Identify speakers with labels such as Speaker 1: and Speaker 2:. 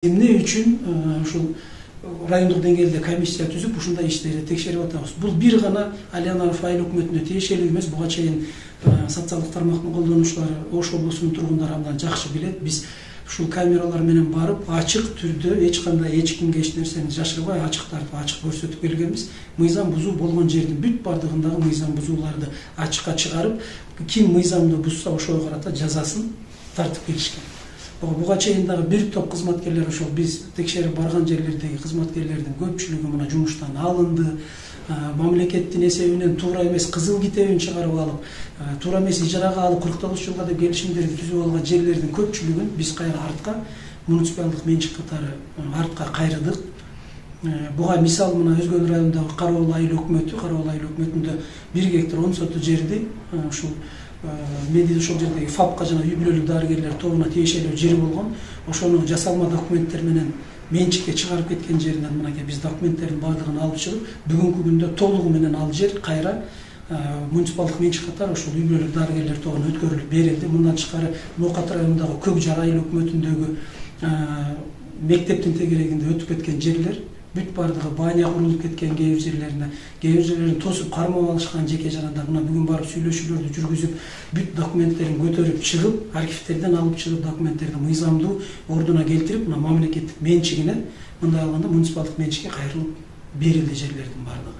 Speaker 1: Эмне үчүн ушул райондук деңгээлде комиссия түзүп ушундай иштерди текшерип атабыз. Бул бир гана Алиянов айыл өкмөтүнө тиешелүү эмес. Буга чейин социалдык тармактын колдонуучулары, Ош облусунун тургундары абдан жакшы билет. Биз ушул камералар менен барып, ачык түрдө эч кандай эч кимге эч нерсени жашырбай, ачык тартып, ачык көрсөтүп келгенбиз. Мыйзам бузуу болгон жердин бүт бардыгындагы мыйзам бузууларды ачыкка чыгарып, ким мыйзамды бузса ошого карата жазасын тартып келишкен. Буга чейин дагы бир топ кызматкерлер ошол биз текшерип барган жерлердеги кызматкерлердин көпчүлүгү мына жумуштан алынды. Мамлекеттин эсебинен туура эмес кызыл китебин чыгарып алып, туура эмес ижарага алып 49 жылга деп келишимдерди түзүп алган жерлердин көпчүлүгүн биз кайра артка муниципалдык менчик катары артка кайрыдык. Буга мисал мына Өзгөн районундагы Кароол айыл өкмөтүндө 1 гектар 10 соту жерди ушул мен ошол жердеги ФАПка жана үй бүлөлүк дарыгерлер тобуна тиешелүү жер болгон. Ошону жасалма документтер менен менчикке чыгарып кеткен жеринен мынакей биз документтердин баардыгын алып чыгып, бүгүнкү күндө толугу менен ал жер кайра муниципалдык менчик катары ошол үй бүлөлүк дарыгерлер тобуна өткөрүлүп берилди. Мындан тышкары Ноокат районундагы Көк Жар айыл өкмөтүндөгү мектептин тегерегинде өтүп кеткен жерлер бүт бардыгы баanya курулуп кеткен, кээ бир жерлерин тосуп кармап алышкан жеке жанагындар мына бүгүн барып сүйлөшүүлөрдү жүргүзүп, бүт документтерин көтөрүп чыгып, архивтерден алып чыгып документтерди мыйзамдуу ордуна келтирип, мына мамлекеттик менчигине, мындай алганда муниципалдык менчикке кайрылып берилди жерлердин бардыгы.